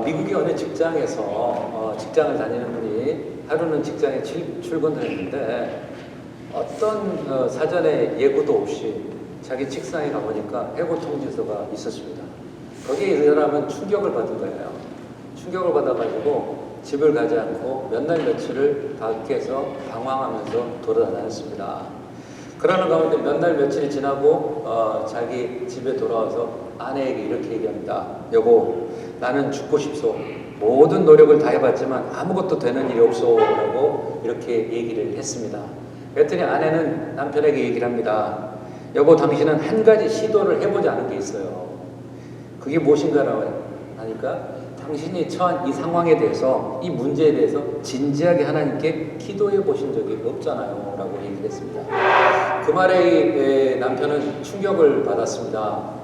미국의 어느 직장에서 직장을 다니는 분이 하루는 직장에 출근을 했는데 어떤 사전에 예고도 없이 자기 책상에 가보니까 해고 통지서가 있었습니다. 거기에 이 사람은 충격을 받은 거예요. 충격을 받아가지고 집을 가지 않고 몇 날 며칠을 밖에서 방황하면서 돌아다녔습니다. 그러는 가운데 몇 날 며칠이 지나고 자기 집에 돌아와서 아내에게 이렇게 얘기합니다. 여보, 나는 죽고 싶소. 모든 노력을 다 해봤지만 아무것도 되는 일이 없소. 라고 이렇게 얘기를 했습니다. 그랬더니 아내는 남편에게 얘기를 합니다. 여보, 당신은 한 가지 시도를 해보지 않은 게 있어요. 그게 무엇인가라고 하니까 당신이 처한 이 상황에 대해서, 이 문제에 대해서 진지하게 하나님께 기도해 보신 적이 없잖아요. 라고 얘기를 했습니다. 그 말에 이 남편은 충격을 받았습니다.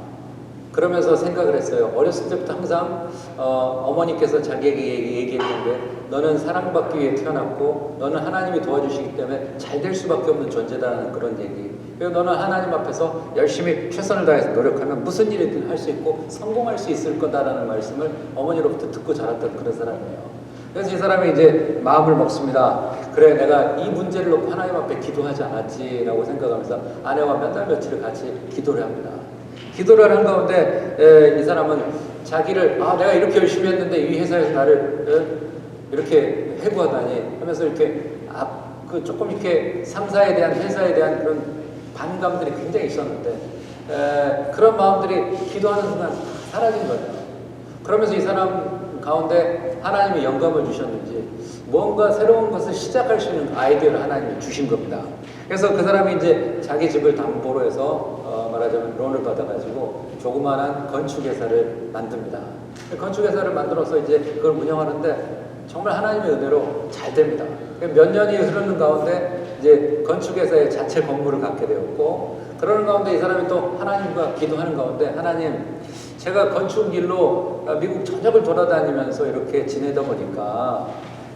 그러면서 생각을 했어요. 어렸을 때부터 항상 어머니께서 자기에게 얘기했는데 너는 사랑받기 위해 태어났고 너는 하나님이 도와주시기 때문에 잘 될 수밖에 없는 존재다라는 그런 얘기. 그리고 너는 하나님 앞에서 열심히 최선을 다해서 노력하면 무슨 일이든 할 수 있고 성공할 수 있을 거다라는 말씀을 어머니로부터 듣고 자랐던 그런 사람이에요. 그래서 이 사람이 이제 마음을 먹습니다. 그래, 내가 이 문제를 놓고 하나님 앞에 기도하지 않았지라고 생각하면서 아내와 몇 달 며칠을 같이 기도를 합니다. 기도를 하는 가운데 이 사람은 자기를 내가 이렇게 열심히 했는데 이 회사에서 나를 이렇게 해고하다니 하면서 이렇게 조금 이렇게 상사에 대한, 회사에 대한 그런 반감들이 굉장히 있었는데 그런 마음들이 기도하는 순간 사라진 거예요. 그러면서 이 사람 가운데 하나님이 영감을 주셨는지 뭔가 새로운 것을 시작할 수 있는 아이디어를 하나님이 주신 겁니다. 그래서 그 사람이 이제 자기 집을 담보로 해서 말하자면 론을 받아가지고 조그마한 건축회사를 만듭니다. 건축회사를 만들어서 이제 그걸 운영하는데 정말 하나님의 은혜로 잘 됩니다. 몇 년이 흐르는 가운데 이제 건축회사의 자체 건물을 갖게 되었고, 그러는 가운데 이 사람이 또 하나님과 기도하는 가운데 하나님, 제가 건축 일로 미국 전역을 돌아다니면서 이렇게 지내다 보니까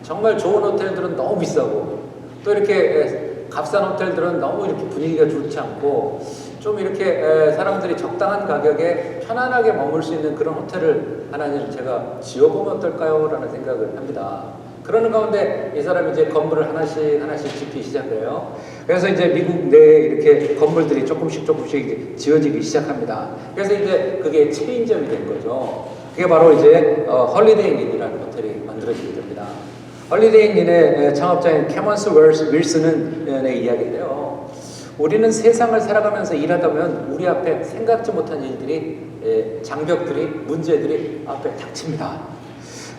정말 좋은 호텔들은 너무 비싸고 또 이렇게 값싼 호텔들은 너무 이렇게 분위기가 좋지 않고 좀 이렇게 사람들이 적당한 가격에 편안하게 머물 수 있는 그런 호텔을 하나님 제가 지어보면 어떨까요? 라는 생각을 합니다. 그러는 가운데 이 사람이 이제 건물을 하나씩 짓기 시작해요. 그래서 이제 미국 내에 이렇게 건물들이 조금씩 이제 지어지기 시작합니다. 그래서 이제 그게 체인점이 된 거죠. 그게 바로 이제 홀리데이 인이라는 호텔이 만들어지게 됩니다. 홀리데이 인의 창업자인 캐먼스 윌슨의 이야기인데요. 우리는 세상을 살아가면서 일하다 보면 우리 앞에 생각지 못한 일들이, 장벽들이, 문제들이 앞에 닥칩니다.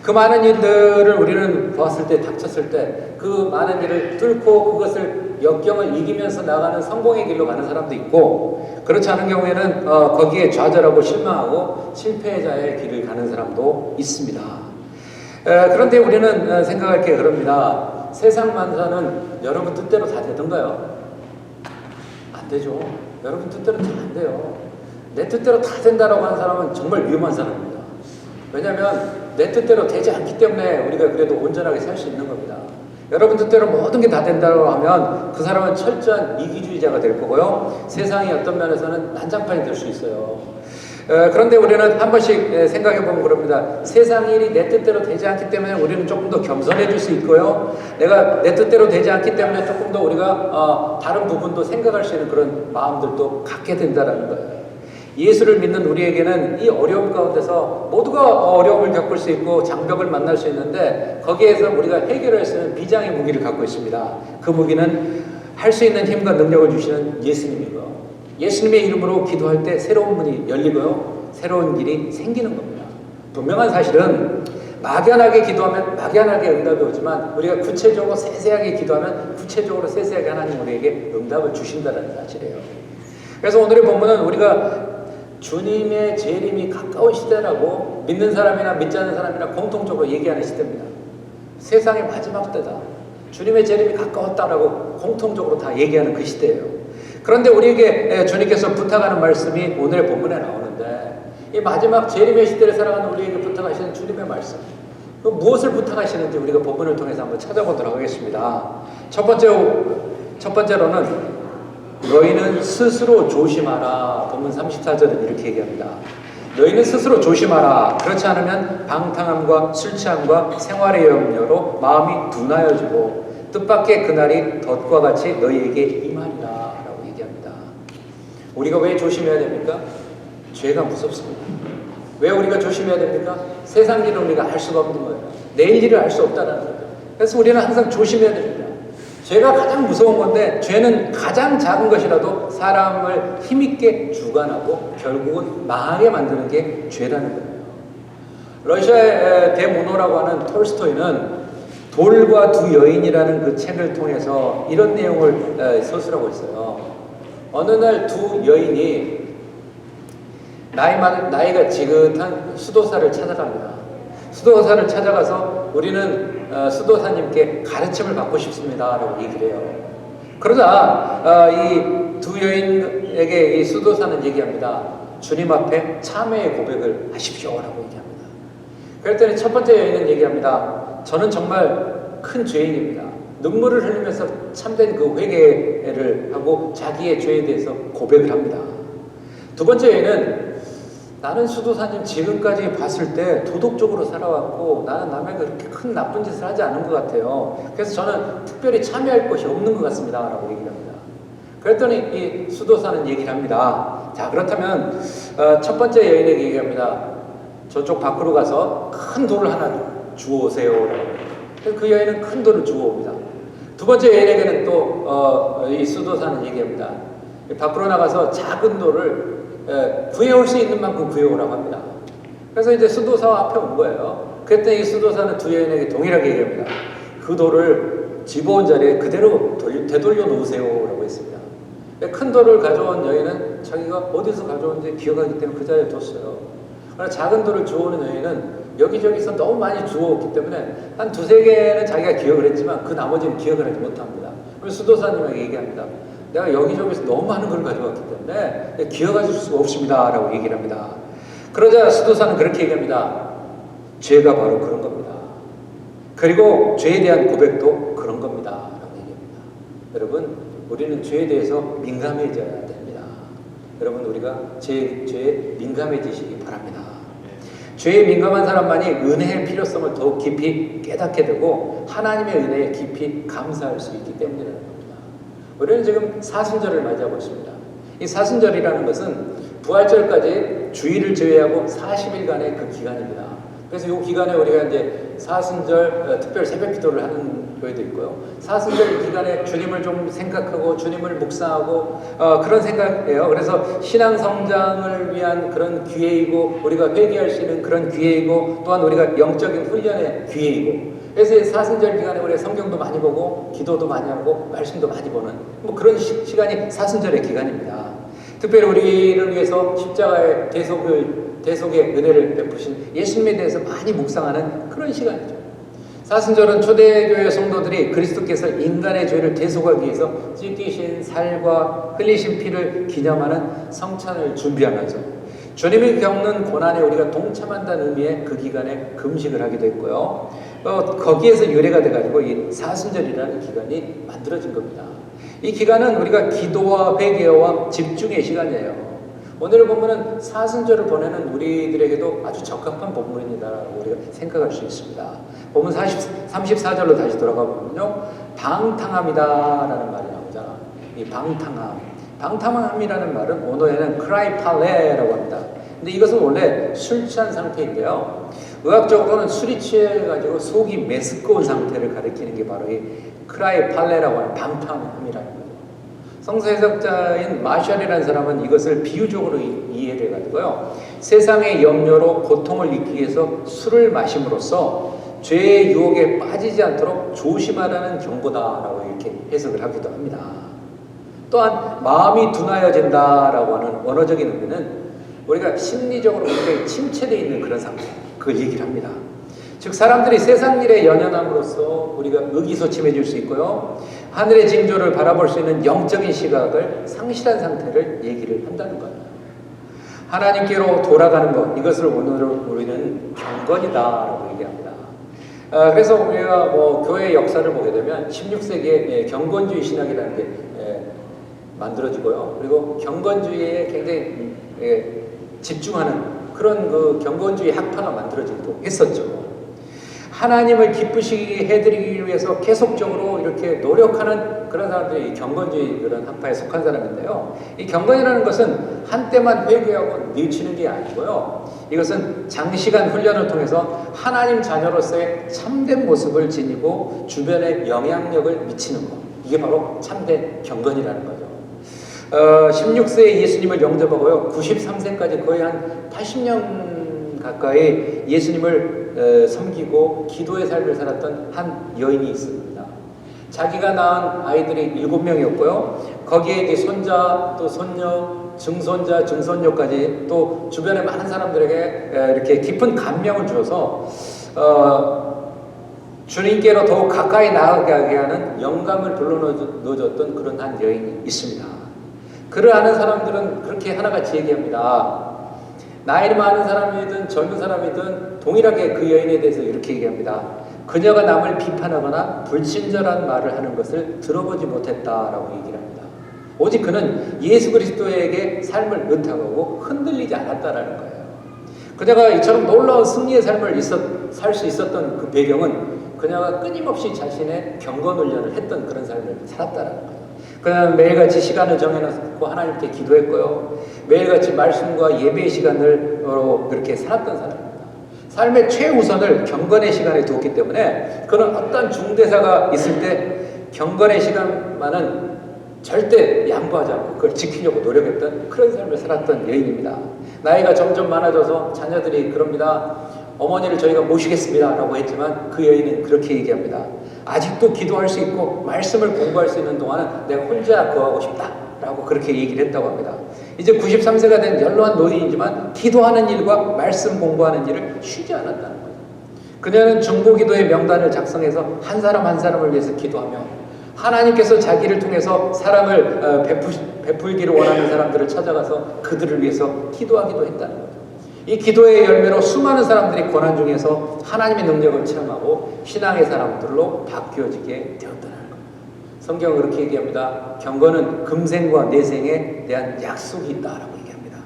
그 많은 일들을 우리는 보았을 때, 닥쳤을 때 그 많은 일을 뚫고 그것을 역경을 이기면서 나가는 성공의 길로 가는 사람도 있고, 그렇지 않은 경우에는 거기에 좌절하고 실망하고 실패자의 길을 가는 사람도 있습니다. 그런데 우리는 생각할 게 그럽니다. 세상 만사는 여러분 뜻대로 다 되던가요? 안 되죠. 여러분 뜻대로 다 안 돼요. 내 뜻대로 다 된다라고 하는 사람은 정말 위험한 사람입니다. 왜냐하면 내 뜻대로 되지 않기 때문에 우리가 그래도 온전하게 살 수 있는 겁니다. 여러분 뜻대로 모든 게 다 된다고 하면 그 사람은 철저한 이기주의자가 될 거고요. 세상이 어떤 면에서는 난장판이 될 수 있어요. 그런데 우리는 한 번씩 생각해 보면 그럽니다. 세상 일이 내 뜻대로 되지 않기 때문에 우리는 조금 더 겸손해질 수 있고요. 내가 내 뜻대로 되지 않기 때문에 조금 더 우리가 다른 부분도 생각할 수 있는 그런 마음들도 갖게 된다는 거예요. 예수를 믿는 우리에게는 이 어려움 가운데서 모두가 어려움을 겪을 수 있고 장벽을 만날 수 있는데 거기에서 우리가 해결할 수 있는 비장의 무기를 갖고 있습니다. 그 무기는 할 수 있는 힘과 능력을 주시는 예수님이고요. 예수님의 이름으로 기도할 때 새로운 문이 열리고요. 새로운 길이 생기는 겁니다. 분명한 사실은 막연하게 기도하면 막연하게 응답이 오지만 우리가 구체적으로 세세하게 기도하면 구체적으로 세세하게 하나님 우리에게 응답을 주신다는 사실이에요. 그래서 오늘의 본문은 우리가 주님의 재림이 가까운 시대라고 믿는 사람이나 믿지 않는 사람이나 공통적으로 얘기하는 시대입니다. 세상의 마지막 때다. 주님의 재림이 가까웠다라고 공통적으로 다 얘기하는 그 시대예요. 그런데 우리에게 주님께서 부탁하는 말씀이 오늘의 본문에 나오는데 이 마지막 재림의 시대를 살아가는 우리에게 부탁하시는 주님의 말씀, 그 무엇을 부탁하시는지 우리가 본문을 통해서 한번 찾아보도록 하겠습니다. 첫 번째로는 너희는 스스로 조심하라. 본문 34절은 이렇게 얘기합니다. 너희는 스스로 조심하라. 그렇지 않으면 방탕함과 술 취함과 생활의 염려로 마음이 둔하여지고 뜻밖의 그날이 덫과 같이 너희에게 임하리라 라고 얘기합니다. 우리가 왜 조심해야 됩니까? 죄가 무섭습니다. 왜 우리가 조심해야 됩니까? 세상 일을 우리가 알 수가 없는 거예요. 내일 일을 알 수 없다는 거죠. 그래서 우리는 항상 조심해야 됩니다. 죄가 가장 무서운 건데 죄는 가장 작은 것이라도 사람을 힘있게 주관하고 결국은 망하게 만드는 게 죄라는 거예요. 러시아의 대문호라고 하는 톨스토이는 돌과 두 여인이라는 그 책을 통해서 이런 내용을 서술하고 있어요. 어느 날 두 여인이 나이가 지긋한 수도사를 찾아갑니다. 수도사를 찾아가서 우리는 수도사님께 가르침을 받고 싶습니다 라고 얘기를 해요. 그러자 이 두 여인에게 이 수도사는 얘기합니다. 주님 앞에 참회의 고백을 하십시오 라고 얘기합니다. 그랬더니 첫 번째 여인은 얘기합니다. 저는 정말 큰 죄인입니다. 눈물을 흘리면서 참된 그 회개를 하고 자기의 죄에 대해서 고백을 합니다. 두 번째 여인은 나는 수도사님 지금까지 봤을 때 도덕적으로 살아왔고 나는 남에게 그렇게 큰 나쁜 짓을 하지 않은 것 같아요. 그래서 저는 특별히 참여할 것이 없는 것 같습니다 라고 얘기를 합니다. 그랬더니 이 수도사는 얘기를 합니다. 자, 그렇다면 첫 번째 여인에게 얘기합니다. 저쪽 밖으로 가서 큰 돌을 하나 주워오세요 라고. 그래서 그 여인은 큰 돌을 주워옵니다. 두 번째 여인에게는 또 이 수도사는 얘기합니다. 밖으로 나가서 작은 돌을 구해올 수 있는 만큼 구해오라고 합니다. 그래서 이제 수도사 앞에 온 거예요. 그랬더니 이 수도사는 두 여인에게 동일하게 얘기합니다. 그 돌을 집어온 자리에 그대로 되돌려 놓으세요 라고 했습니다. 큰 돌을 가져온 여인은 자기가 어디서 가져온지 기억하기 때문에 그 자리에 뒀어요. 그러나 작은 돌을 주워오는 여인은 여기저기서 너무 많이 주워왔기 때문에 한 두세 개는 자기가 기억을 했지만 그 나머지는 기억을 하지 못합니다. 그래서 수도사님에게 얘기합니다. 내가 여기저기서 너무 많은 걸 가져왔기 때문에 기억하실 수가 없습니다 라고 얘기를 합니다. 그러자 수도사는 그렇게 얘기합니다. 죄가 바로 그런 겁니다. 그리고 죄에 대한 고백도 그런 겁니다 라고 얘기합니다. 여러분, 우리는 죄에 대해서 민감해져야 됩니다. 여러분, 우리가 죄에 민감해지시기 바랍니다. 죄에 민감한 사람만이 은혜의 필요성을 더욱 깊이 깨닫게 되고 하나님의 은혜에 깊이 감사할 수 있기 때문이라는 겁니다. 우리는 지금 사순절을 맞이하고 있습니다. 이 사순절이라는 것은 부활절까지 주일을 제외하고 40일간의 그 기간입니다. 그래서 이 기간에 우리가 이제 사순절 특별 새벽 기도를 하는 교회도 있고요. 사순절 기간에 주님을 좀 생각하고 주님을 묵상하고 그런 생각이에요. 그래서 신앙 성장을 위한 그런 기회이고 우리가 회개할 수 있는 그런 기회이고 또한 우리가 영적인 훈련의 기회이고 그래서 사순절 기간에 우리가 성경도 많이 보고 기도도 많이 하고 말씀도 많이 보는 뭐 그런 시간이 사순절의 기간입니다. 특별히 우리를 위해서 십자가의 대속의 은혜를 베푸신 예수님에 대해서 많이 묵상하는 그런 시간이죠. 사순절은 초대교회 성도들이 그리스도께서 인간의 죄를 대속하기 위해서 찢기신 살과 흘리신 피를 기념하는 성찬을 준비하면서 주님이 겪는 고난에 우리가 동참한다는 의미의 그 기간에 금식을 하기도 했고요. 거기에서 유래가 돼가지고 이 사순절이라는 기간이 만들어진 겁니다. 이 기간은 우리가 기도와 회개와 집중의 시간이에요. 오늘 보면은 사순절을 보내는 우리들에게도 아주 적합한 본문이다라고 우리가 생각할 수 있습니다. 보면 34절로 다시 돌아가 보면요. 방탕함이다라는 말이 나오잖아. 이 방탕함이라는 말은 원어에는 크라이팔레라고 합니다. 근데 이것은 원래 술 취한 상태인데요. 의학적으로는 술이 취해가지고 속이 메스꺼운 상태를 가리키는 게 바로 이 크라이팔레라고 하는 방탕함이라는 거예요. 성서 해석자인 마샬이라는 사람은 이것을 비유적으로 이해를 해가지고요. 세상의 염려로 고통을 잊기 위해서 술을 마심으로써 죄의 유혹에 빠지지 않도록 조심하라는 경고다라고 이렇게 해석을 하기도 합니다. 또한 마음이 둔하여진다라고 하는 원어적인 의미는 우리가 심리적으로 굉장히 침체되어 있는 그런 상태, 그걸 얘기를 합니다. 즉 사람들이 세상 일에 연연함으로써 우리가 의기소침해질 수 있고요. 하늘의 징조를 바라볼 수 있는 영적인 시각을 상실한 상태를 얘기를 한다는 거예요. 하나님께로 돌아가는 것, 이것을 오늘은 우리는 경건이다라고 얘기합니다. 그래서 우리가 뭐 교회 역사를 보게 되면 16세기에 경건주의 신학이라는 게 만들어지고요. 그리고 경건주의에 굉장히 집중하는 그런 그 경건주의 학파가 만들어지기도 했었죠. 하나님을 기쁘시게 해드리기 위해서 계속적으로 이렇게 노력하는 그런 사람들이 경건주의 그런 학파에 속한 사람인데요. 이 경건이라는 것은 한때만 회개하고 뉘우치는 게 아니고요. 이것은 장시간 훈련을 통해서 하나님 자녀로서의 참된 모습을 지니고 주변에 영향력을 미치는 것. 이게 바로 참된 경건이라는 거죠. 16세에 예수님을 영접하고요. 93세까지 거의 한 80년 가까이 예수님을 섬기고 기도의 삶을 살았던 한 여인이 있습니다. 자기가 낳은 아이들이 7명이었고요. 거기에 이제 손자, 또 손녀, 증손자, 증손녀까지 또 주변의 많은 사람들에게 이렇게 깊은 감명을 주어서 주님께로 더욱 가까이 나아가게 하는 영감을 불러넣어줬던 그런 한 여인이 있습니다. 그를 아는 사람들은 그렇게 하나같이 얘기합니다. 나이 많은 사람이든 젊은 사람이든 동일하게 그 여인에 대해서 이렇게 얘기합니다. 그녀가 남을 비판하거나 불친절한 말을 하는 것을 들어보지 못했다라고 얘기를 합니다. 오직 그는 예수 그리스도에게 삶을 의탁하고 흔들리지 않았다라는 거예요. 그녀가 이처럼 놀라운 승리의 삶을 살 수 있었던 그 배경은 그녀가 끊임없이 자신의 경건 훈련을 했던 그런 삶을 살았다라는 거예요. 그는 매일같이 시간을 정해놓고 하나님께 기도했고요. 매일같이 말씀과 예배의 시간으로 그렇게 살았던 사람입니다. 삶의 최우선을 경건의 시간에 두었기 때문에 그는 어떤 중대사가 있을 때 경건의 시간만은 절대 양보하지 않고 그걸 지키려고 노력했던 그런 삶을 살았던 여인입니다. 나이가 점점 많아져서 자녀들이 그럽니다. 어머니를 저희가 모시겠습니다 라고 했지만 그 여인은 그렇게 얘기합니다. 아직도 기도할 수 있고 말씀을 공부할 수 있는 동안은 내가 혼자 거하고 싶다 라고 그렇게 얘기를 했다고 합니다. 이제 93세가 된 연로한 노인이지만 기도하는 일과 말씀 공부하는 일을 쉬지 않았다는 거예요. 그녀는 중보기도의 명단을 작성해서 한 사람 한 사람을 위해서 기도하며 하나님께서 자기를 통해서 사랑을 베풀기를 원하는 사람들을 찾아가서 그들을 위해서 기도하기도 했다는 거죠. 이 기도의 열매로 수많은 사람들이 고난 중에서 하나님의 능력을 체험하고 신앙의 사람들로 바뀌어지게 되었다는 거예요. 성경은 그렇게 얘기합니다. 경건은 금생과 내생에 대한 약속이 있다라고 얘기합니다.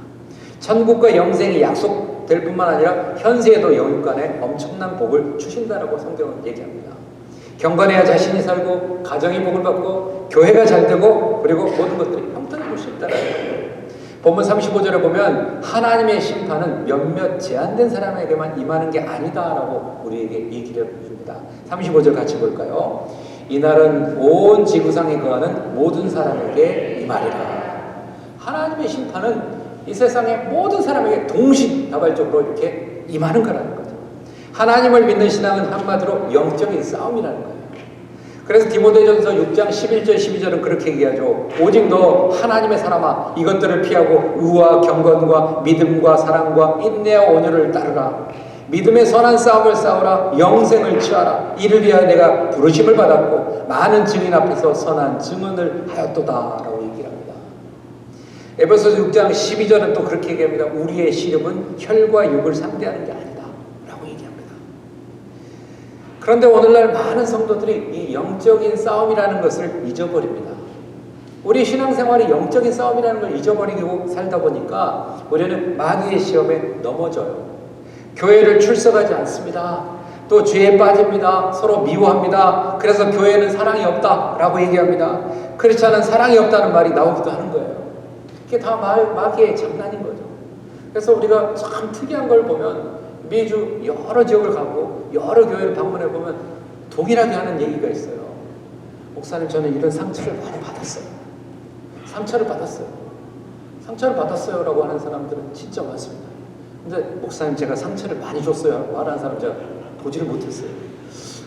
천국과 영생이 약속될 뿐만 아니라 현세에도 영육간에 엄청난 복을 주신다라고 성경은 얘기합니다. 경건해야 자신이 살고 가정이 복을 받고 교회가 잘 되고 그리고 모든 것들이 형통해질 수 있다는 거예요. 본문 35절에 보면 하나님의 심판은 몇몇 제한된 사람에게만 임하는 게 아니다라고 우리에게 얘기를 해줍니다. 35절 같이 볼까요? 이날은 온 지구상에 거하는 모든 사람에게 임하리라. 하나님의 심판은 이 세상의 모든 사람에게 동시다발적으로 이렇게 임하는 거라는 거죠. 하나님을 믿는 신앙은 한마디로 영적인 싸움이라는 거예요. 그래서 디모데전서 6장 11절 12절은 그렇게 얘기하죠. 오직 너 하나님의 사람아 이것들을 피하고 의와 경건과 믿음과 사랑과 인내와 온유를 따르라. 믿음의 선한 싸움을 싸우라. 영생을 취하라. 이를 위하여 내가 부르심을 받았고 많은 증인 앞에서 선한 증언을 하였도다 라고 얘기를 합니다. 에베소서 6장 12절은 또 그렇게 얘기합니다. 우리의 시름은 혈과 육을 상대하는 게 아니다 라고 얘기합니다. 그런데 오늘날 많은 성도들이 이 영적인 싸움이라는 것을 잊어버립니다. 우리 신앙생활이 영적인 싸움이라는 걸 잊어버리고 살다 보니까 우리는 마귀의 시험에 넘어져요. 교회를 출석하지 않습니다. 또 죄에 빠집니다. 서로 미워합니다. 그래서 교회는 사랑이 없다라고 얘기합니다. 크리스찬은 사랑이 없다는 말이 나오기도 하는 거예요. 그게 다 마귀의 장난인 거죠. 그래서 우리가 참 특이한 걸 보면 매주 여러 지역을 가고 여러 교회를 방문해 보면 동일하게 하는 얘기가 있어요. 목사님 저는 이런 상처를 많이 받았어요. 상처를 받았어요 라고 하는 사람들은 진짜 많습니다. 근데 목사님 제가 상처를 많이 줬어요 말하는 사람 제가 보지를 못했어요.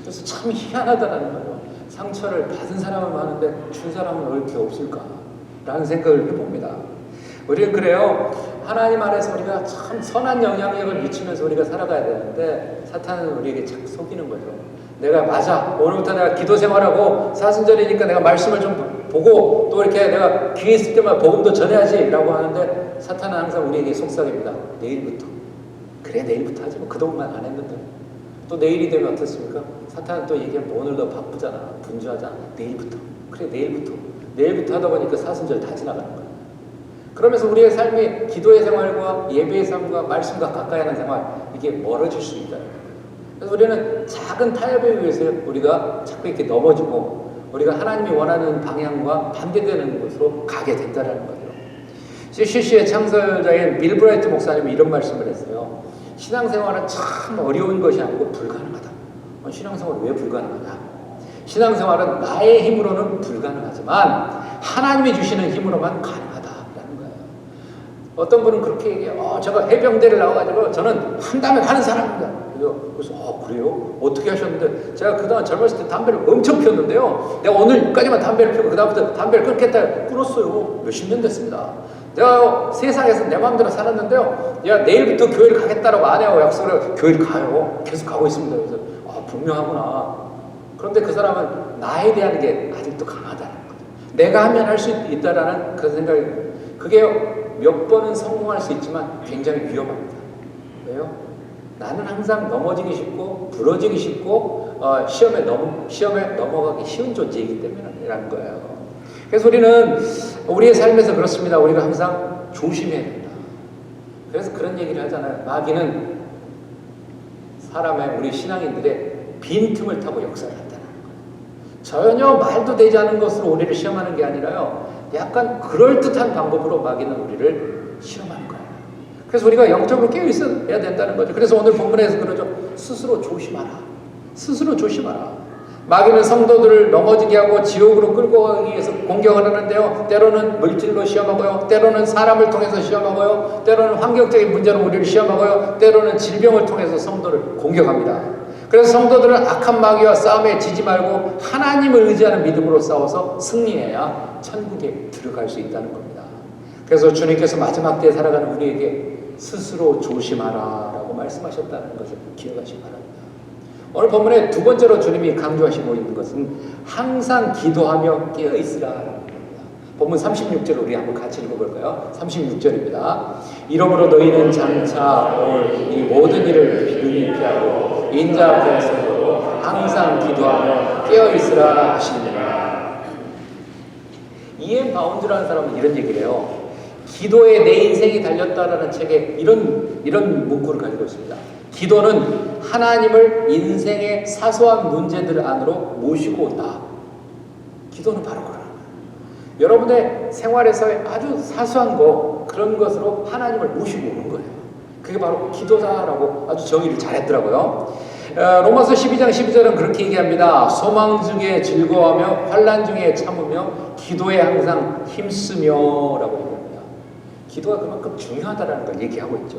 그래서 참 희한하다는 거예요. 상처를 받은 사람은 많은데 준 사람은 왜 이렇게 없을까 라는 생각을 해봅니다. 우리는 그래요. 하나님 안에서 우리가 참 선한 영향력을 미치면서 우리가 살아가야 되는데 사탄은 우리에게 자꾸 속이는 거죠. 내가 맞아. 오늘부터 내가 기도 생활하고 사순절이니까 내가 말씀을 좀 보고 또 이렇게 내가 기회 있을 때마다 복음도 전해야지 라고 하는데 사탄은 항상 우리에게 속삭입니다. 내일부터. 그래 내일부터 하지 뭐 그동안 안 했는데. 또 내일이 되면 어떻습니까? 사탄은 또 얘기하면 오늘 너 바쁘잖아. 분주하잖아. 내일부터. 그래 내일부터. 내일부터 하다 보니까 사순절 다 지나가는 거야. 그러면서 우리의 삶이 기도의 생활과 예배의 삶과 말씀과 가까이 하는 생활, 이게 멀어질 수 있다는 거예요. 그래서 우리는 작은 타협에 의해서 우리가 자꾸 이렇게 넘어지고 우리가 하나님이 원하는 방향과 반대되는 곳으로 가게 된다는 거죠. CCC의 창설자인 빌 브라이트 목사님이 이런 말씀을 했어요. 신앙생활은 참 어려운 것이 아니고 불가능하다. 신앙생활은 왜 불가능하냐? 신앙생활은 나의 힘으로는 불가능하지만 하나님이 주시는 힘으로만 가능하다라는 거예요. 어떤 분은 그렇게 얘기해요. 제가 해병대를 나와가지고 저는 한다면 하는 사람입니다. 그래서 그래요? 어떻게 하셨는데? 제가 그동안 젊었을 때 담배를 엄청 피웠는데요. 내가 오늘까지만 담배를 피우고 그 다음부터 담배를 끊겠다 끊었어요. 몇십 년 됐습니다. 내가 세상에서 내 마음대로 살았는데요. 내일부터 교회를 가겠다라고 아내하고 약속을 해서 교회를 가요. 계속 가고 있습니다. 그래서 분명하구나. 그런데 그 사람은 나에 대한 게 아직도 강하다는 거죠. 내가 하면 할 수 있다라는 그 생각이, 그게 몇 번은 성공할 수 있지만 굉장히 위험합니다. 왜요? 나는 항상 넘어지기 쉽고 부러지기 쉽고 시험에 넘어가기 쉬운 존재이기 때문이라는 거예요. 그래서 우리는 우리의 삶에서 그렇습니다. 우리가 항상 조심해야 된다. 그래서 그런 얘기를 하잖아요. 마귀는 사람의, 우리 신앙인들의 빈틈을 타고 역사를 한다는 거예요. 전혀 말도 되지 않은 것으로 우리를 시험하는 게 아니라요, 약간 그럴듯한 방법으로 마귀는 우리를 시험하는 거예요. 그래서 우리가 영적으로 깨어 있어야 된다는 거죠. 그래서 오늘 본문에서 그러죠. 스스로 조심하라. 스스로 조심하라. 마귀는 성도들을 넘어지게 하고 지옥으로 끌고 가기 위해서 공격을 하는데요. 때로는 물질로 시험하고요. 때로는 사람을 통해서 시험하고요. 때로는 환경적인 문제로 우리를 시험하고요. 때로는 질병을 통해서 성도를 공격합니다. 그래서 성도들은 악한 마귀와 싸움에 지지 말고 하나님을 의지하는 믿음으로 싸워서 승리해야 천국에 들어갈 수 있다는 겁니다. 그래서 주님께서 마지막 때에 살아가는 우리에게 스스로 조심하라 라고 말씀하셨다는 것을 기억하시기 바랍니다. 오늘 본문에 두 번째로 주님이 강조하시고 있는 것은 항상 기도하며 깨어있으라라는 겁니다. 본문 36절 우리 한번 같이 읽어볼까요? 36절입니다. 이러므로 너희는 장차 올 이 모든 일을 능히 피하고 인자 앞에 서고 항상 기도하며 깨어있으라 하시니라. 이엠 바운드라는 사람은 이런 얘기를 해요. 기도에 내 인생이 달렸다라는 책에 이런 문구를 가지고 있습니다. 기도는 하나님을 인생의 사소한 문제들 안으로 모시고 온다. 기도는 바로 그런 거예요. 여러분의 생활에서의 아주 사소한 그런 것으로 하나님을 모시고 오는 거예요. 그게 바로 기도다라고 아주 정의를 잘했더라고요. 로마서 12장 12절은 그렇게 얘기합니다. 소망 중에 즐거워하며 환난 중에 참으며 기도에 항상 힘쓰며 라고 얘기합니다. 기도가 그만큼 중요하다는 걸 얘기하고 있죠.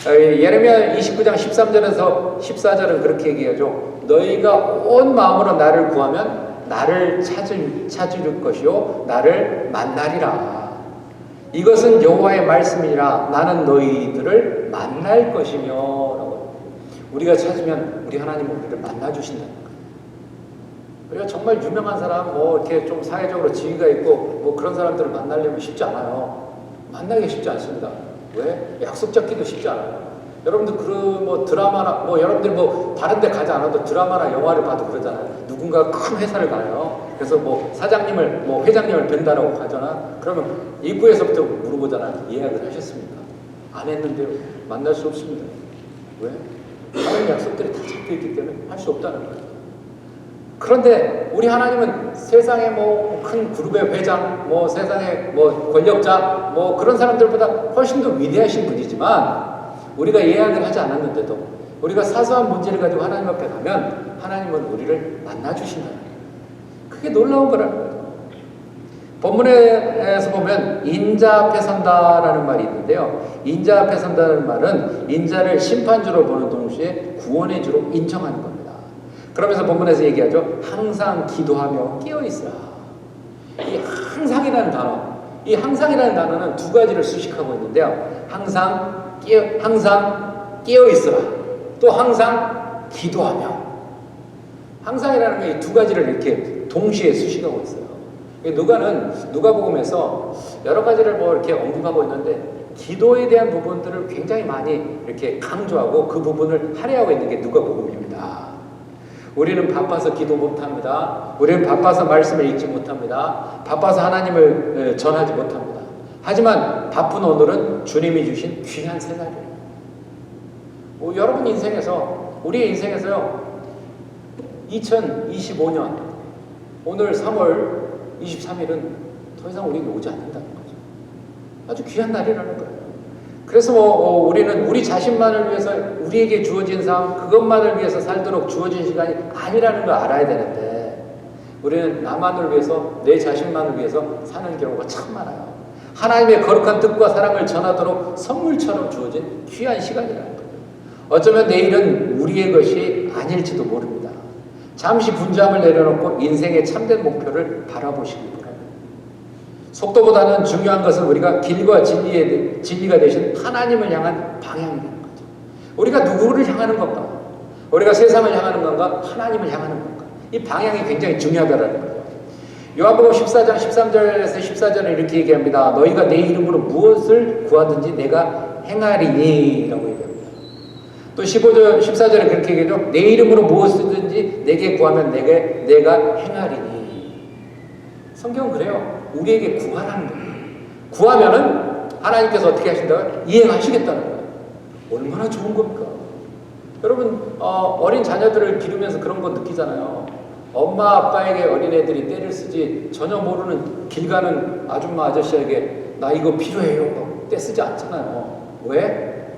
예레미야 29장 13절에서 14절은 그렇게 얘기하죠. 너희가 온 마음으로 나를 구하면 나를 찾을 것이요 나를 만나리라. 이것은 여호와의 말씀이라. 나는 너희들을 만날 것이며 라고. 우리가 찾으면 우리 하나님은 우리를 만나주신다는 거예요. 우리가 정말 유명한 사람, 이렇게 좀 사회적으로 지위가 있고 그런 사람들을 만나려면 쉽지 않아요. 만나기 쉽지 않습니다. 왜? 약속 잡기도 쉽지 않아요. 여러분들 드라마나 여러분들 다른 데 가지 않아도 드라마나 영화를 봐도 그러잖아요. 누군가 큰 회사를 가요. 그래서 사장님을 회장님을 뵌다라고 하잖아. 그러면 입구에서부터 물어보잖아요. 예약을 하셨습니까? 안 했는데요. 만날 수 없습니다. 왜? 다른 약속들이 다 잡혀있기 때문에 할 수 없다는 거예요. 그런데 우리 하나님은 세상의 큰 그룹의 회장, 세상의 권력자, 그런 사람들보다 훨씬 더 위대하신 분이지만 우리가 예약을 하지 않았는데도 우리가 사소한 문제를 가지고 하나님 앞에 가면 하나님은 우리를 만나주신다는 거예요. 그게 놀라운 거라는 거죠. 본문에서 보면 인자 앞에 선다라는 말이 있는데요. 인자 앞에 선다는 말은 인자를 심판주로 보는 동시에 구원의 주로 인정하는 겁니다. 그러면서 본문에서 얘기하죠. 항상 기도하며 깨어있으라. 이 항상이라는 단어는 두 가지를 수식하고 있는데요. 항상 깨어있으라. 또 항상 기도하며. 항상이라는 게 이 두 가지를 이렇게 동시에 수식하고 있어요. 누가복음에서 여러 가지를 이렇게 언급하고 있는데 기도에 대한 부분들을 굉장히 많이 이렇게 강조하고 그 부분을 할애하고 있는 게 누가복음입니다. 우리는 바빠서 기도 못합니다. 우리는 바빠서 말씀을 읽지 못합니다. 바빠서 하나님을 전하지 못합니다. 하지만 바쁜 오늘은 주님이 주신 귀한 새날이에요. 뭐 여러분 인생에서, 우리의 인생에서요, 2025년 오늘 3월 23일은 더 이상 우리에게 오지 않는다는 거죠. 아주 귀한 날이라는 거예요. 그래서 우리는 우리 자신만을 위해서, 우리에게 주어진 삶, 그것만을 위해서 살도록 주어진 시간이 아니라는 걸 알아야 되는데, 우리는 나만을 위해서, 내 자신만을 위해서 사는 경우가 참 많아요. 하나님의 거룩한 뜻과 사랑을 전하도록 선물처럼 주어진 귀한 시간이라는 거예요. 어쩌면 내일은 우리의 것이 아닐지도 모릅니다. 잠시 분주함을 내려놓고 인생의 참된 목표를 바라보시기 바랍니다. 속도보다는 중요한 것은 우리가 길과 진리가 되신 하나님을 향한 방향이라는 거죠. 우리가 누구를 향하는 건가? 우리가 세상을 향하는 건가? 하나님을 향하는 건가? 이 방향이 굉장히 중요하다는 거죠. 요한복음 14장 13절에서 14절에 이렇게 얘기합니다. 너희가 내 이름으로 무엇을 구하든지 내가 행하리니 라고 얘기합니다. 또 15절, 14절에 그렇게 얘기하죠. 내 이름으로 무엇이든지 내게 구하면 내가 행하리니. 성경은 그래요. 우리에게 구하라는 거예요. 구하면은 하나님께서 어떻게 하신다고요? 이행하시겠다는 거예요. 얼마나 좋은 겁니까? 여러분, 어린 자녀들을 기르면서 그런 거 느끼잖아요. 엄마 아빠에게 어린애들이 떼를 쓰지 전혀 모르는 길 가는 아줌마 아저씨에게 나 이거 필요해요 떼 쓰지 않잖아요. 왜?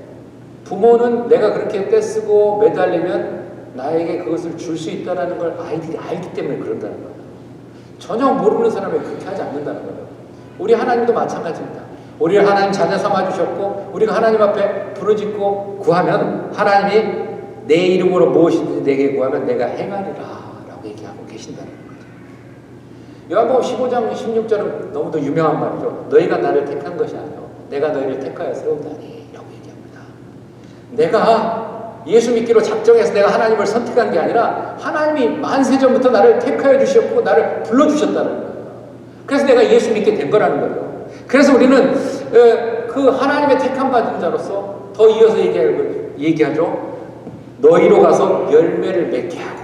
부모는 내가 그렇게 떼쓰고 매달리면 나에게 그것을 줄 수 있다는 걸 아이들이 알기 때문에 그런다는 거예요. 전혀 모르는 사람에게 그렇게 하지 않는다는 거예요. 우리 하나님도 마찬가지입니다. 우리를 하나님 자녀 삼아주셨고 우리가 하나님 앞에 부르짖고 구하면 하나님이 내 이름으로 무엇이든지 내게 구하면 내가 행하리라 라고 얘기하고 계신다는 거죠. 요한복음 15장 16절은 너무도 유명한 말이죠. 너희가 나를 택한 것이 아니라 내가 너희를 택하여 세운다니 라고 얘기합니다. 내가 예수 믿기로 작정해서 내가 하나님을 선택한 게 아니라 하나님이 만세전부터 나를 택하여 주셨고 나를 불러주셨다는 거예요. 그래서 내가 예수 믿게 된 거라는 거예요. 그래서 우리는 그 하나님의 택함 받은 자로서 더 이어서 얘기하죠. 너희로 가서 열매를 맺게 하고,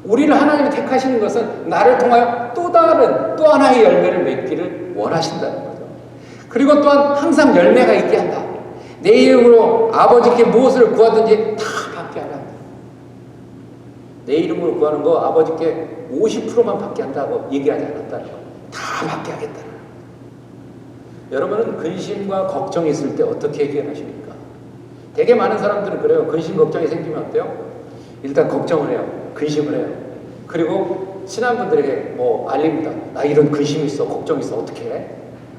우리를 하나님이 택하시는 것은 나를 통하여 또 다른 또 하나의 열매를 맺기를 원하신다는 거죠. 그리고 또한 항상 열매가 있게 한다. 내 이름으로 아버지께 무엇을 구하든지 다 받게 하라. 내 이름으로 구하는 거 아버지께 50%만 받게 한다고 얘기하지 않았다는 거. 다 받게 하겠다는 거. 여러분은 근심과 걱정이 있을 때 어떻게 해결하십니까? 되게 많은 사람들은 그래요. 근심 걱정이 생기면 어때요? 일단 걱정을 해요. 근심을 해요. 그리고 친한 분들에게 뭐 알립니다. 나 이런 근심이 있어, 걱정이 있어, 어떻게 해?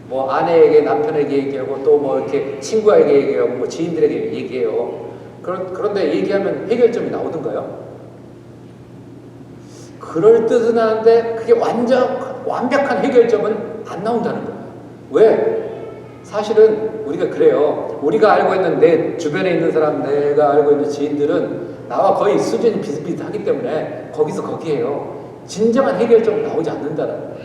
뭐 아내에게, 남편에게 얘기하고 또 뭐 이렇게 친구에게 얘기하고 뭐 지인들에게 얘기해요. 그런데 얘기하면 해결점이 나오던가요? 그럴 뜻은 하는데 그게 완벽한 해결점은 안 나온다는 거예요. 왜? 사실은 우리가 그래요. 우리가 알고 있는 내 주변에 있는 사람, 내가 알고 있는 지인들은 나와 거의 수준이 비슷비슷하기 때문에 거기서 거기에요. 진정한 해결점은 나오지 않는다는 거예요.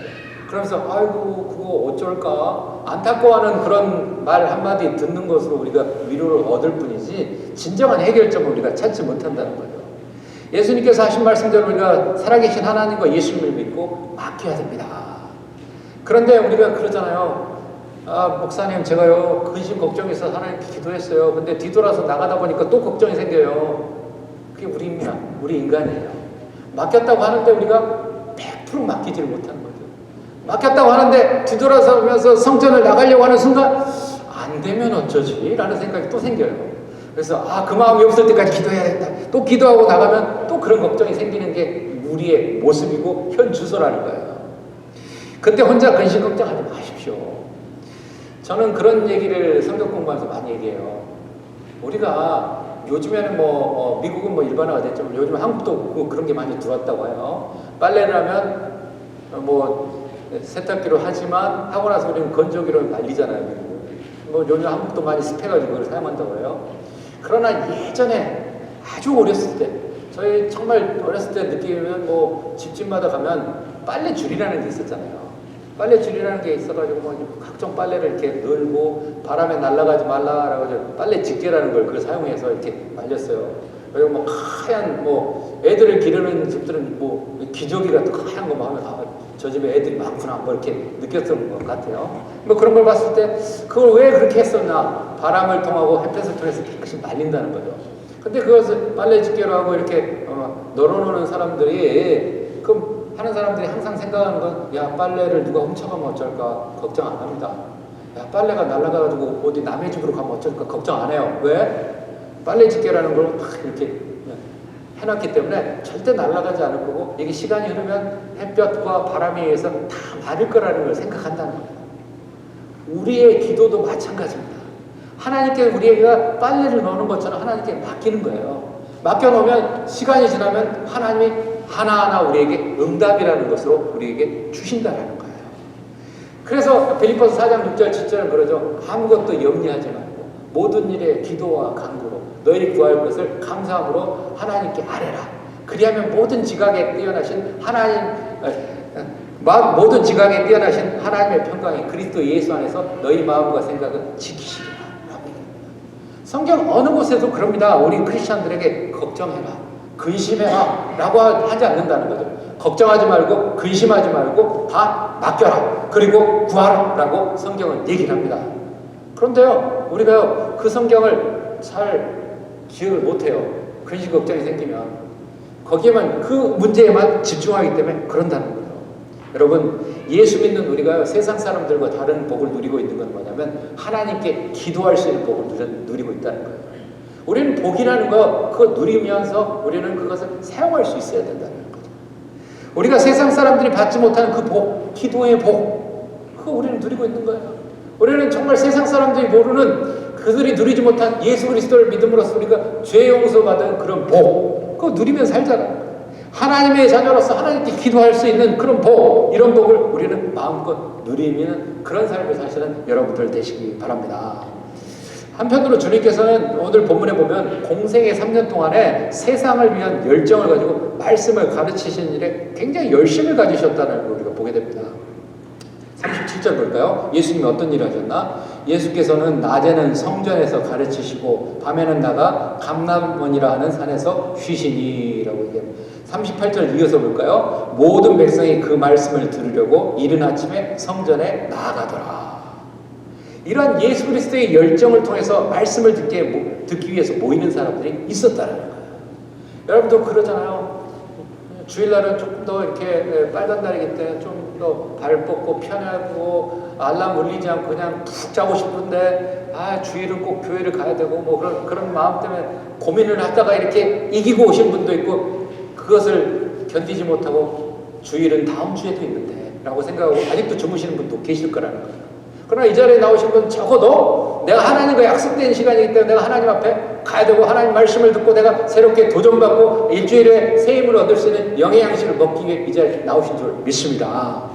그러면서 아이고 그거 어쩔까 안타까워하는 그런 말 한마디 듣는 것으로 우리가 위로를 얻을 뿐이지 진정한 해결점을 우리가 찾지 못한다는 거예요. 예수님께서 하신 말씀대로 우리가 살아계신 하나님과 예수님을 믿고 맡겨야 됩니다. 그런데 우리가 그러잖아요. 아 목사님 제가요 근심 걱정해서 하나님께 기도했어요. 근데 뒤돌아서 나가다 보니까 또 걱정이 생겨요. 그게 우리입니다. 우리 인간이에요. 맡겼다고 하는데 우리가 100% 맡기지를 못하는 거죠. 맡겼다고 하는데 뒤돌아서면서 성전을 나가려고 하는 순간 안 되면 어쩌지? 라는 생각이 또 생겨요. 그래서 그 마음이 없을 때까지 기도해야겠다. 또 기도하고 나가면 또 그런 걱정이 생기는 게 우리의 모습이고 현 주소라는 거예요. 그때 혼자 근심 걱정하지 마십시오. 저는 그런 얘기를 성경 공부하면서 많이 얘기해요. 우리가 요즘에는 미국은 일반화가 됐지만 요즘 한국도 그런 게 많이 들어왔다고 해요. 빨래를 하면 세탁기로 하지만 하고 나서 우리는 건조기로 말리잖아요. 요즘 한국도 많이 습해가지고 그걸 사용한다고 해요. 그러나 예전에 아주 어렸을 때 저희 정말 어렸을 때 느끼면 집집마다 가면 빨래줄이라는 게 있었잖아요. 빨래줄이라는 게 있어가지고 각종 빨래를 이렇게 널고 바람에 날아가지 말라라고 빨래 집게라는 걸 그걸 사용해서 이렇게 말렸어요. 그리고 뭐 하얀 뭐 애들을 기르는 집들은 뭐 기저귀 같은 하얀 거 하면 저 집에 애들이 많구나 뭐 이렇게 느꼈던 것 같아요. 뭐 그런 걸 봤을 때 그걸 왜 그렇게 했었나? 바람을 통하고 햇볕을 통해서 깨끗이 말린다는 거죠. 근데 그것을 빨래 집게로 하고 이렇게 널어놓는 사람들이 그럼 하는 사람들이 항상 생각하는 건 야 빨래를 누가 훔쳐가면 어쩔까 걱정 안 합니다. 야 빨래가 날아가가지고 어디 남의 집으로 가면 어쩔까 걱정 안 해요. 왜? 빨래 집게라는 걸 딱 이렇게 해놨기 때문에 절대 날아가지 않을 거고 이게 시간이 흐르면 햇볕과 바람에 의해서 다 마를 거라는 걸 생각한다는 거예요. 우리의 기도도 마찬가지입니다. 하나님께 우리가 빨래를 넣는 것처럼 하나님께 맡기는 거예요. 맡겨놓으면 시간이 지나면 하나님이 하나하나 우리에게 응답이라는 것으로 우리에게 주신다는 거예요. 그래서 빌립보서 4장 6절 7절은 그러죠. 아무것도 염려하지 말고 모든 일에 기도와 간구로 너희를 구할 것을 감사함으로 하나님께 아뢰라. 그리하면 모든 지각에 뛰어나신 하나님의 평강이 그리스도 예수 안에서 너희 마음과 생각을 지키시리라. 성경 어느 곳에도 그럽니다. 우리 크리스찬들에게 걱정해라, 근심해라 라고 하지 않는다는 거죠. 걱정하지 말고 근심하지 말고 다 맡겨라, 그리고 구하라 라고 성경은 얘기를 합니다. 그런데요 우리가요 그 성경을 잘 기억을 못해요. 근심 걱정이 생기면 거기에만 그 문제에만 집중하기 때문에 그런다는 거예요. 여러분 예수 믿는 우리가 세상 사람들과 다른 복을 누리고 있는 건 뭐냐면 하나님께 기도할 수 있는 복을 누리고 있다는 거예요. 우리는 복이라는 거 그거 누리면서 우리는 그것을 사용할 수 있어야 된다는 거죠. 우리가 세상 사람들이 받지 못하는 그 복, 기도의 복, 그거 우리는 누리고 있는 거예요. 우리는 정말 세상 사람들이 모르는 그들이 누리지 못한 예수 그리스도를 믿음으로써 우리가 죄 용서받은 그런 복, 그거 누리면 살잖아요. 하나님의 자녀로서 하나님께 기도할 수 있는 그런 복, 이런 복을 우리는 마음껏 누리는 그런 삶을 사시는 여러분들 되시기 바랍니다. 한편으로 주님께서는 오늘 본문에 보면 공생의 3년 동안에 세상을 위한 열정을 가지고 말씀을 가르치신 일에 굉장히 열심을 가지셨다는 걸 우리가 보게 됩니다. 37절 볼까요? 예수님이 어떤 일을 하셨나? 예수께서는 낮에는 성전에서 가르치시고 밤에는 나가 감람원이라 하는 산에서 쉬시니라고 얘기합니다. 38절 이어서 볼까요? 모든 백성이 그 말씀을 들으려고 이른 아침에 성전에 나아가더라. 이러한 예수 그리스도의 열정을 통해서 말씀을 듣기 위해서 모이는 사람들이 있었다는 거예요. 여러분도 그러잖아요. 주일날은 조금 더 이렇게 빨간 날이기 때문에 좀 더 발 뻗고 편하고 알람 울리지 않고 그냥 푹 자고 싶은데 주일은 꼭 교회를 가야 되고 뭐 그런 마음 때문에 고민을 하다가 이렇게 이기고 오신 분도 있고 그것을 견디지 못하고 주일은 다음 주에도 있는데 라고 생각하고 아직도 주무시는 분도 계실 거라는 거예요. 그러나 이 자리에 나오신 분 적어도 내가 하나님과 약속된 시간이기 때문에 내가 하나님 앞에 가야 되고 하나님 말씀을 듣고 내가 새롭게 도전받고 일주일에 새 힘을 얻을 수 있는 영의 양식을 먹기 위해 이 자리에 나오신 줄 믿습니다.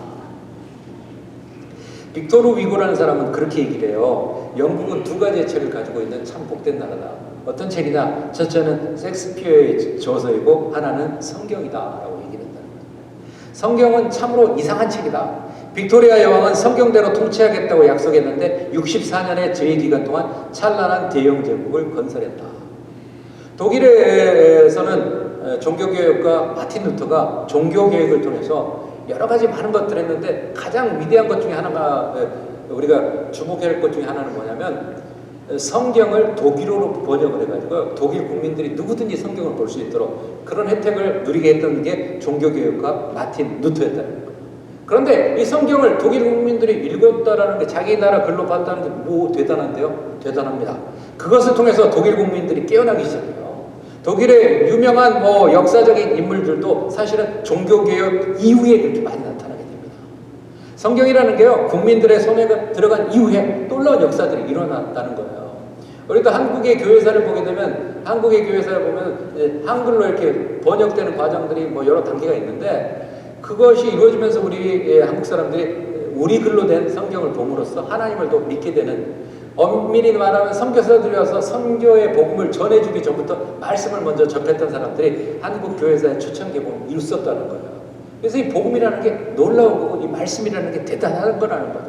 빅토르 위고라는 사람은 그렇게 얘기를 해요. 영국은 두 가지의 책을 가지고 있는 참 복된 나라다. 어떤 책이냐? 첫째는 셰익스피어의 저서이고 하나는 성경이다 라고 얘기를 한다는 거예요. 성경은 참으로 이상한 책이다. 빅토리아 여왕은 성경대로 통치하겠다고 약속했는데 64년의 제위 기간 동안 찬란한 대영 제국을 건설했다. 독일에서는 종교개혁가 마틴 루터가 종교개혁을 통해서 여러 가지 많은 것들을 했는데 가장 위대한 것 중에 하나가 우리가 주목할 것 중에 하나는 뭐냐면 성경을 독일어로 번역을 해가지고 독일 국민들이 누구든지 성경을 볼 수 있도록 그런 혜택을 누리게 했던 게 종교개혁가 마틴 루터였다는 거예요. 그런데 이 성경을 독일 국민들이 읽었다라는 게 자기 나라 글로 봤다는 게 뭐 대단한데요? 대단합니다. 그것을 통해서 독일 국민들이 깨어나기 시작해요. 독일의 유명한 역사적인 인물들도 사실은 종교개혁 이후에 그렇게 많이 나타나게 됩니다. 성경이라는 게요, 국민들의 손에 들어간 이후에 놀라운 역사들이 일어났다는 거예요. 우리도 한국의 교회사를 보게 되면, 한국의 교회사를 보면 한글로 이렇게 번역되는 과정들이 여러 단계가 있는데, 그것이 이루어지면서 우리 한국 사람들이 우리 글로 된 성경을 봄으로써 하나님을 더 믿게 되는, 엄밀히 말하면 선교사들이 와서 선교의 복음을 전해주기 전부터 말씀을 먼저 접했던 사람들이 한국 교회사의 초창기에 보면 있었다는 거예요. 그래서 이 복음이라는 게 놀라운 거고 이 말씀이라는 게 대단한 거라는 거죠.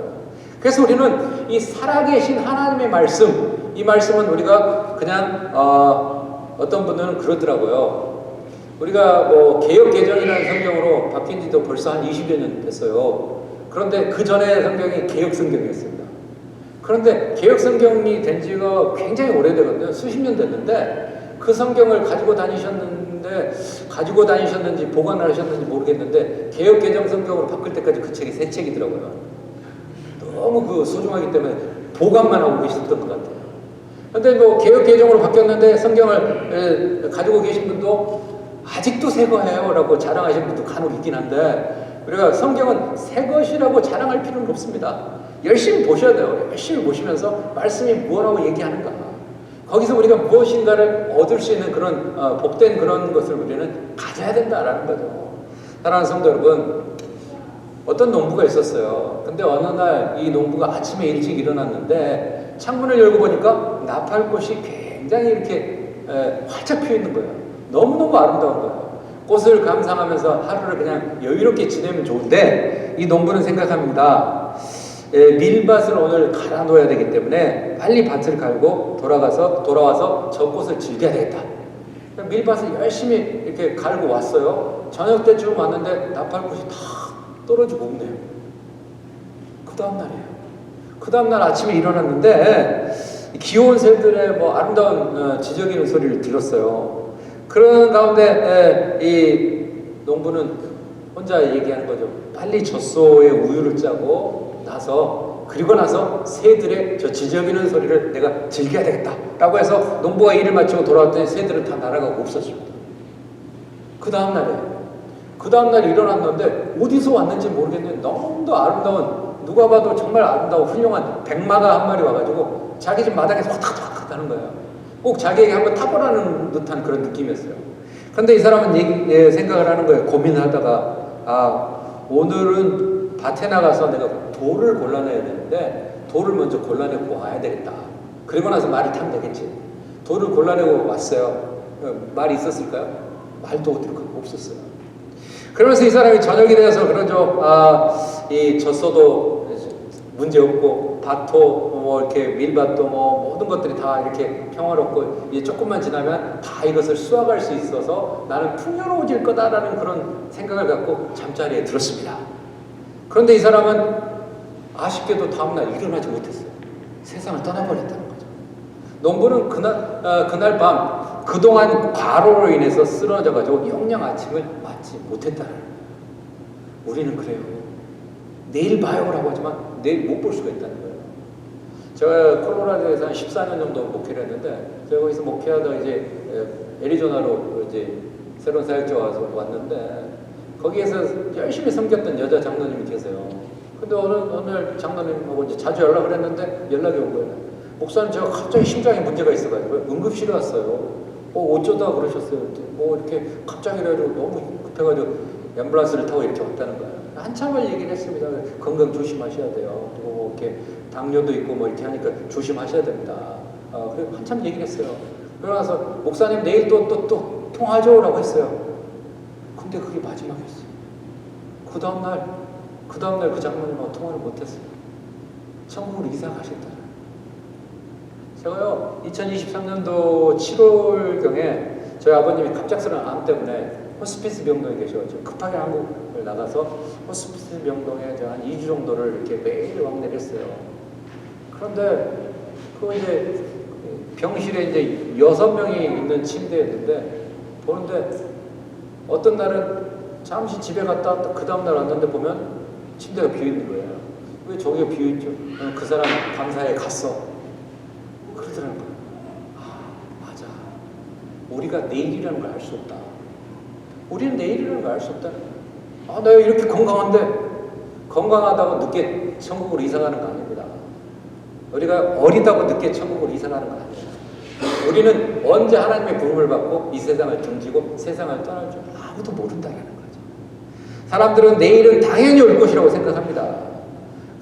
그래서 우리는 이 살아계신 하나님의 말씀, 이 말씀은 우리가 그냥 어떤 분들은 그러더라고요. 우리가 뭐 개역 개정이라는 성경으로 바뀐 지도 벌써 한 20여 년 됐어요. 그런데 그 전에 성경이 개역 성경이었습니다. 그런데 개역 성경이 된 지가 굉장히 오래되거든요. 수십 년 됐는데 그 성경을 가지고 다니셨는지 보관을 하셨는지 모르겠는데 개역 개정 성경으로 바꿀 때까지 그 책이 새 책이더라고요. 너무 그 소중하기 때문에 보관만 하고 계셨던 것 같아요. 근데 뭐 개역 개정으로 바뀌었는데 성경을 가지고 계신 분도 아직도 새 거예요 라고 자랑하시는 분도 간혹 있긴 한데, 우리가 성경은 새 것이라고 자랑할 필요는 없습니다. 열심히 보셔야 돼요. 열심히 보시면서 말씀이 뭐라고 얘기하는가, 거기서 우리가 무엇인가를 얻을 수 있는 그런 복된 그런 것을 우리는 가져야 된다라는 거죠. 사랑하는 성도 여러분, 어떤 농부가 있었어요. 근데 어느 날 이 농부가 아침에 일찍 일어났는데 창문을 열고 보니까 나팔꽃이 굉장히 이렇게 활짝 피어 있는 거예요. 너무너무 아름다운 거예요. 꽃을 감상하면서 하루를 그냥 여유롭게 지내면 좋은데, 이 농부는 생각합니다. 밀밭을 오늘 갈아 놓아야 되기 때문에 빨리 밭을 갈고 돌아와서 저 꽃을 즐겨야 되겠다. 밀밭을 열심히 이렇게 갈고 왔어요. 저녁 때쯤 왔는데 나팔꽃이 다 떨어지고 없네요. 그 다음날 아침에 일어났는데 귀여운 새들의 뭐 아름다운 지저귀는 소리를 들었어요. 그런 가운데 이 농부는 혼자 얘기하는 거죠. 빨리 젖소에 우유를 짜고 그리고 나서 새들의 저 지저귀는 소리를 내가 즐겨야 되겠다 라고 해서 농부가 일을 마치고 돌아왔더니 새들은 다 날아가고 없었습니다. 그 다음날 일어났는데 어디서 왔는지 모르겠는데 너무도 아름다운, 누가 봐도 정말 아름다운 훌륭한 백마가 한 마리 와가지고 자기 집 마당에서 확탁탁탁 하는 거예요. 꼭 자기에게 한번 타보라는 듯한 그런 느낌이었어요. 그런데 이 사람은 생각을 하는 거예요. 고민을 하다가, 오늘은 밭에 나가서 내가 돌을 골라내야 되는데 돌을 먼저 골라내고 와야 되겠다. 그리고 나서 말을 타면 되겠지. 돌을 골라내고 왔어요. 말이 있었을까요? 말도 없었어요. 그러면서 이 사람이 저녁이 되어서 그러죠. 이 젖소도 문제 없고 밭도 뭐 이렇게 밀밭도 뭐 모든 것들이 다 이렇게 평화롭고 이제 조금만 지나면 다 이것을 수확할 수 있어서 나는 풍요로워질 거다라는 그런 생각을 갖고 잠자리에 들었습니다. 그런데 이 사람은 아쉽게도 다음날 일어나지 못했어요. 세상을 떠나버렸다는 거죠. 농부는 그날 밤 그동안 과로로 인해서 쓰러져가지고 영영 아침을 맞지 못했다는 거예요. 우리는 그래요. 내일 봐요라고 하지만 내일 못 볼 수가 있다는 거예요. 제가 콜로라도에서 한 14년 정도 목회를 했는데, 제가 거기서 목회하다 이제 애리조나로 이제 새로운 사역자가 와서 왔는데, 거기에서 열심히 섬겼던 여자 장로님이 계세요. 근데 어느 날 장로님하고 이제 자주 연락을 했는데 연락이 온 거예요. 목사님, 제가 갑자기 심장에 문제가 있어가지고 응급실에 왔어요. 어쩌다 그러셨어요? 이렇게 갑자기 그래가지고 너무 급해가지고 앰뷸런스를 타고 이렇게 왔다는 거예요. 한참을 얘기를 했습니다. 건강 조심하셔야 돼요. 그리고 뭐 이렇게 당뇨도 있고 뭐 이렇게 하니까 조심하셔야 됩니다. 그리고 한참 얘기를 했어요. 그러고 나서 목사님 내일 또 통화하죠라고 했어요. 근데 그게 마지막이었어요. 그 다음날 그 장로님하고 통화를 못했어요. 천국으로 이사 가셨다. 제가요 2023년도 7월경에 저희 아버님이 갑작스러운 암 때문에 호스피스 병동에 계셔가지고 급하게 한국을 나가서 호스피스 병동에 제가 한 2주 정도를 이렇게 매일 왕래했어요. 그런데 그 이제 병실에 이제 6명이 있는 침대였는데, 보는데 어떤 날은 잠시 집에 갔다 그 다음날 왔는데 보면 침대가 비어있는 거예요. 왜 저기가 비어있죠? 그 사람 감사에 갔어. 그러더라는 거예요. 맞아. 우리가 내일이라는 걸 알 수 없다. 우리는 내일이라는 걸 알 수 없다는 거예요. 내가 이렇게 건강하다고 늦게 천국으로 이사가는 거 아닙니다. 우리가 어리다고 늦게 천국으로 이사가는 거 아닙니다. 우리는 언제 하나님의 부름을 받고 이 세상을 등지고 세상을 떠날 줄 아무도 모른다는 거죠. 사람들은 내일은 당연히 올 것이라고 생각합니다.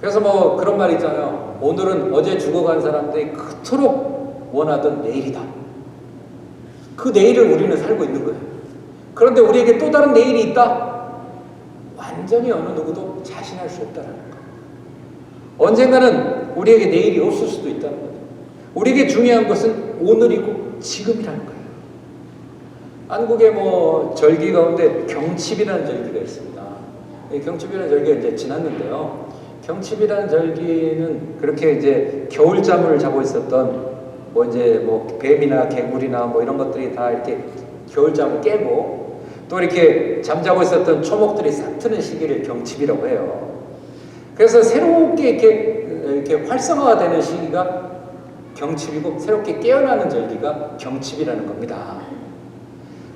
그래서 뭐 그런 말 있잖아요. 오늘은 어제 죽어간 사람들이 그토록 원하던 내일이다. 그 내일을 우리는 살고 있는 거예요. 그런데 우리에게 또 다른 내일이 있다? 완전히 어느 누구도 자신할 수 없다는 거예요. 언젠가는 우리에게 내일이 없을 수도 있다는 거예요. 우리에게 중요한 것은 오늘이고 지금이라는 거예요. 한국의 뭐 절기 가운데 경칩이라는 절기가 있습니다. 이 경칩이라는 절기가 이제 지났는데요. 경칩이라는 절기는 그렇게 이제 겨울잠을 자고 있었던 뭐 이제 뭐 뱀이나 개구리나 뭐 이런 것들이 다 이렇게 겨울잠을 깨고 또 이렇게 잠자고 있었던 초목들이 싹 트는 시기를 경칩이라고 해요. 그래서 새롭게 이렇게 활성화가 되는 시기가 경칩이고 새롭게 깨어나는 절기가 경칩이라는 겁니다.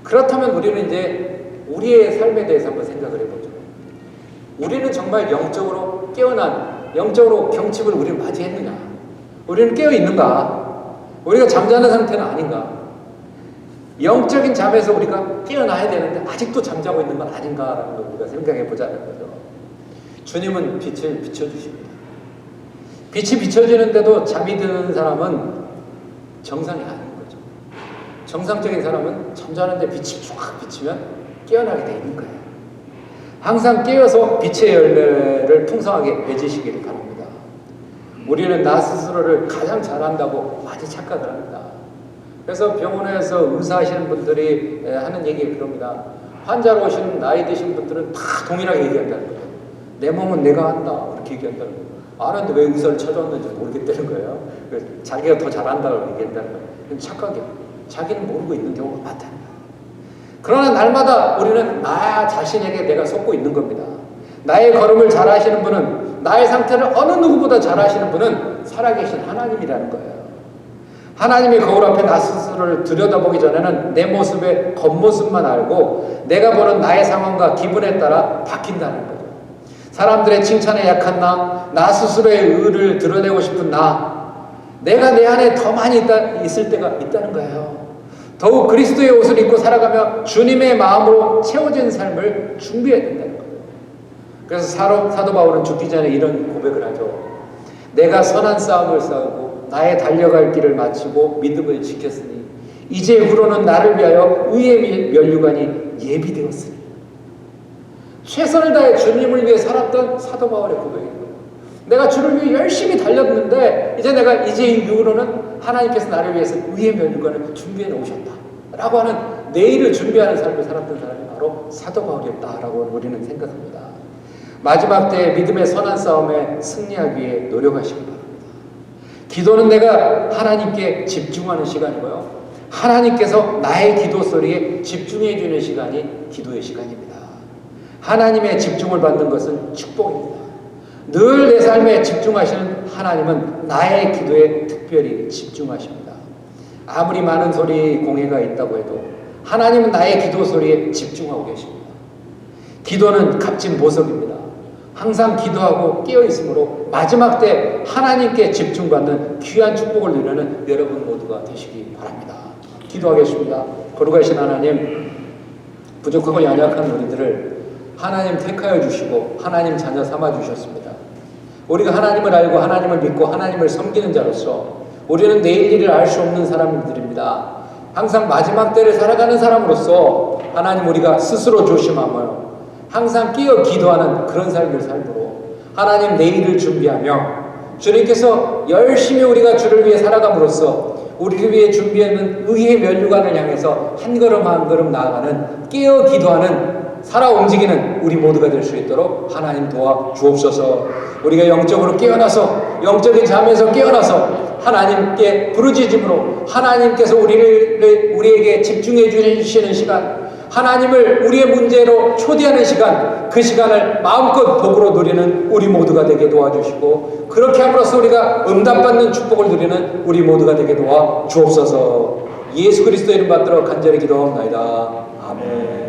그렇다면 우리는 이제 우리의 삶에 대해서 한번 생각을 해보죠. 우리는 정말 영적으로 깨어난, 영적으로 경칩을 우리는 맞이했느냐? 우리는 깨어 있는가? 우리가 잠자는 상태는 아닌가? 영적인 잠에서 우리가 깨어나야 되는데 아직도 잠자고 있는 건 아닌가라는 걸 우리가 생각해 보자는 거죠. 주님은 빛을 비춰주십니다. 빛이 비춰지는데도 잠이 드는 사람은 정상이 아닌 거죠. 정상적인 사람은 잠자는데 빛이 쫙 비치면 깨어나게 돼 있는 거예요. 항상 깨어서 빛의 열매를 풍성하게 맺으시기를 바랍니다. 우리는 나 스스로를 가장 잘한다고 많이 착각을 합니다. 그래서 병원에서 의사하시는 분들이 하는 얘기 그럽니다. 환자로 오시는 나이 드신 분들은 다 동일하게 얘기한다는 거예요. 내 몸은 내가 한다 이렇게 얘기한다는 거예요. 아는데 왜 의사를 찾아왔는지 모르겠다는 거예요. 자기가 더 잘한다고 얘기한다는 거예요. 착각이야. 자기는 모르고 있는 경우가 많다는 거예요. 그러나 날마다 우리는 나 자신에게 내가 속고 있는 겁니다. 나의 걸음을 잘 아시는 분은, 나의 상태를 어느 누구보다 잘 아시는 분은 살아계신 하나님이라는 거예요. 하나님의 거울 앞에 나 스스로를 들여다보기 전에는 내 모습의 겉모습만 알고 내가 보는 나의 상황과 기분에 따라 바뀐다는 거죠. 사람들의 칭찬에 약한 나 스스로의 의를 드러내고 싶은 내가 내 안에 더 많이 있을 때가 있다는 거예요. 더욱 그리스도의 옷을 입고 살아가며 주님의 마음으로 채워진 삶을 준비해야 된다는 거예요. 그래서 사도 바울은 죽기 전에 이런 고백을 하죠. 내가 선한 싸움을 싸우고 나의 달려갈 길을 마치고 믿음을 지켰으니 이제후로는 나를 위하여 의의 면류관이 예비되었으니. 최선을 다해 주님을 위해 살았던 사도 바울의 고백이에요. 내가 주를 위해 열심히 달렸는데 이제 이후로는 하나님께서 나를 위해서 의의 면류관을 준비해 놓으셨다 라고 하는 내일을 준비하는 삶을 살았던 사람이 바로 사도 바울이었다라고 우리는 생각합니다. 마지막 때의 믿음의 선한 싸움에 승리하기 위해 노력하시기 바랍니다. 기도는 내가 하나님께 집중하는 시간이고요. 하나님께서 나의 기도 소리에 집중해 주는 시간이 기도의 시간입니다. 하나님의 집중을 받는 것은 축복입니다. 늘 내 삶에 집중하시는 하나님은 나의 기도에 특별히 집중하십니다. 아무리 많은 소리 공해가 있다고 해도 하나님은 나의 기도 소리에 집중하고 계십니다. 기도는 값진 보석입니다. 항상 기도하고 깨어있으므로 마지막 때 하나님께 집중받는 귀한 축복을 누리는 여러분 모두가 되시기 바랍니다. 기도하겠습니다. 거룩하신 하나님, 부족하고 연약한 우리들을 하나님 택하여 주시고 하나님 자녀 삼아 주셨습니다. 우리가 하나님을 알고 하나님을 믿고 하나님을 섬기는 자로서 우리는 내일 일을 알 수 없는 사람들입니다. 항상 마지막 때를 살아가는 사람으로서 하나님 우리가 스스로 조심하며 항상 끼어 기도하는 그런 삶을 삶으로 하나님 내일을 준비하며 주님께서 열심히 우리가 주를 위해 살아감으로써 우리를 위해 준비하는 의의 면류관을 향해서 한 걸음 한 걸음 나아가는 끼어 기도하는 살아 움직이는 우리 모두가 될 수 있도록 하나님 도와 주옵소서. 우리가 영적으로 깨어나서 영적인 잠에서 깨어나서 하나님께 부르짖음으로 하나님께서 우리에게 집중해 주시는 시간, 하나님을 우리의 문제로 초대하는 시간, 그 시간을 마음껏 복으로 누리는 우리 모두가 되게 도와주시고 그렇게 함으로써 우리가 응답받는 축복을 누리는 우리 모두가 되게 도와 주옵소서. 예수 그리스도 이름 받들어 간절히 기도하옵나이다. 아멘.